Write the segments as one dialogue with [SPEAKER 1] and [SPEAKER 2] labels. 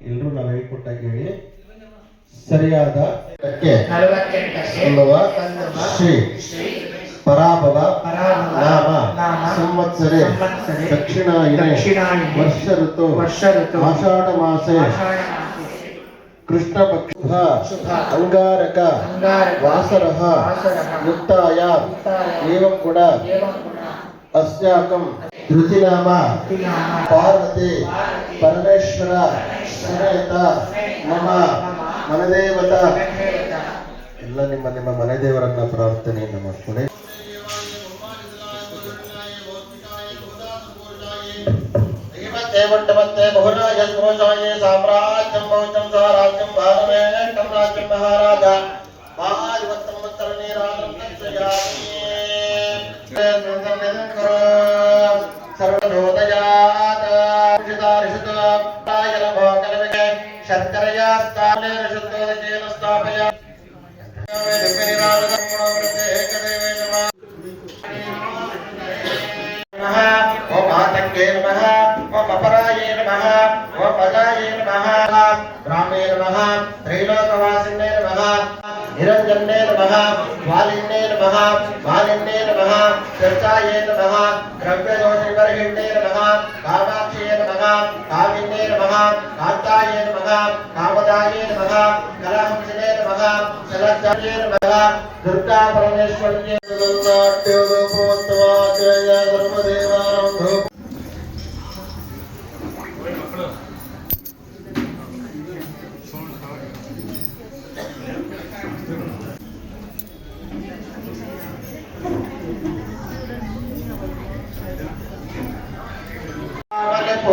[SPEAKER 1] ಎಲ್ರು ನಾವು ಹೇಳ್ಕೊಟ್ಟ ಕೇಳಿ ಸರಿಯಾದ ಶ್ರೀ ಪರಾಭವ ನಾಮ ಸಂವತ್ಸರೆ ದಕ್ಷಿಣಾಯನೆ ವರ್ಷ ಋತು ಆಷಾಢ ಮಾಸೆ ಕೃಷ್ಣ ಪಕ್ಷ ಅಂಗಾರಕ ವಾಸರಃ ಯುಕ್ತಾಯ ಏವಂ ಗುಣ ಅಸ್ಯಾಕಂ ಧೃತಿನಾಮ ಪಾರ್ವತಿ ಪರಮೇಶ್ವರ ಸಮೇತ ಮಮ ಮನದೇವತ ಎಲ್ಲ ನಿಮ್ಮ ನಿಮ್ಮ ಮನೆದೇವರನ್ನ ಪ್ರಾರ್ಥನೆಯನ್ನು ಮಾಡ್ಕೊಳ್ಳಿ. ಸಾಮ್ರಾಜ್ಯಂ ಭೌಚಂ ಸ್ವರಾಜ್ಯಂ ಭಾರವೇಕಂ ರಾಜ್ಯಂ ಮಹಾರಾಜ ಮಹಾಧಿವತ್ತಂ ಸರ್ವೋದಯಾತ್ ಶರ್ಕರಯಾ ಸ್ಥಾಪನೆ ಶುದ್ಧೋದಕೇನ ಸ್ಥಾಪಯ ಓಂ ಆತಂಕೇ ನಮಃ ಓಂ ಅಪರಾಯೇ ನಮಃ ಓಂ ಅಜಾಯೇ ನಮಃ ರಾಮೇ ನಮಃ ತ್ರೈಲೋಕವಾಸಿನೇ ನಮಃ ನಿರಂಜನೇ ನಮಃ ವಾಲಿನ್ಯೇ ನಮಃ ಮಾಲಿನ್ಯೇ ನಮಃ ಚರ್ಚಾಯೇ ನಮಃ ದ್ರವ್ಯದೋಷವಿವರ್ಹಿಣ್ಯೇ ನಮಃ ಕಾಮಾಕ್ಷಿಯೇ ನಮಃ ಕಾಮಿನ್ಯೇ ನಮಃ ಕಾಂತಾಯೇ ನಮಃ ಕಾಮದಾಯೇ ನಮಃ ಕಲಹಂಸಿನೇ ನಮಃ ಶಲಜ್ಜಾಯೇ ನಮಃ ದುರ್ಗಾ ಪರಮೇಶ್ವರ್ಯೇ ಧರ್ಮದೇವಾರಂಭ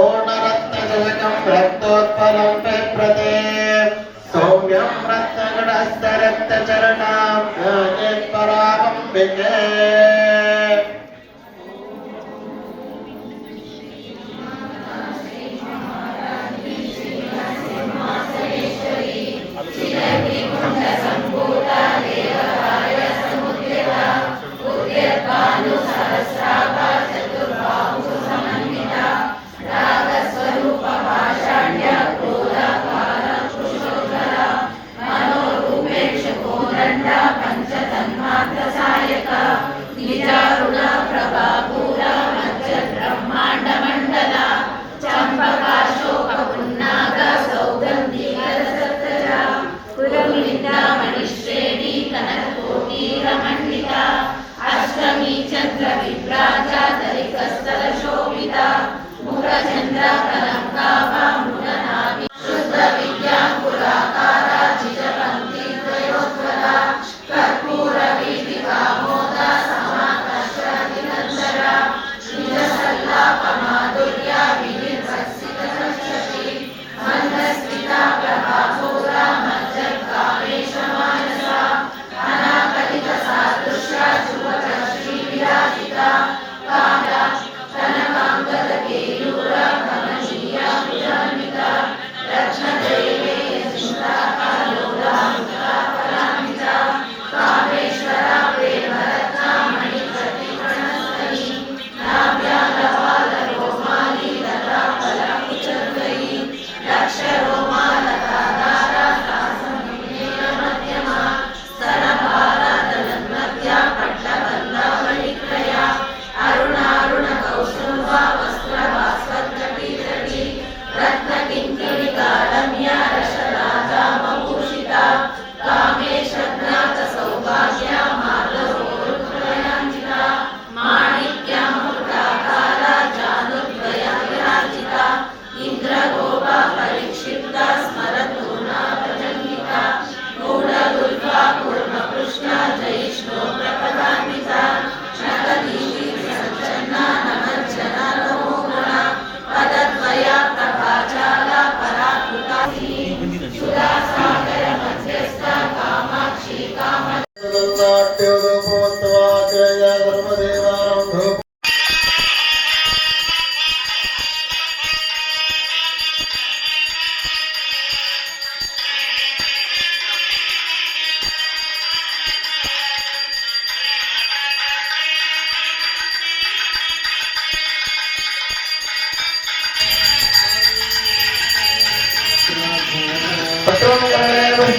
[SPEAKER 1] पूर्णरत्नजलकं रक्तोत्पलं पेप्रते सौम्यं रत्नगणस्तरक्तचरणां ज्ञानेत्परावम्बिके
[SPEAKER 2] Kanakangadakeyura Kamaniya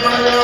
[SPEAKER 2] Hare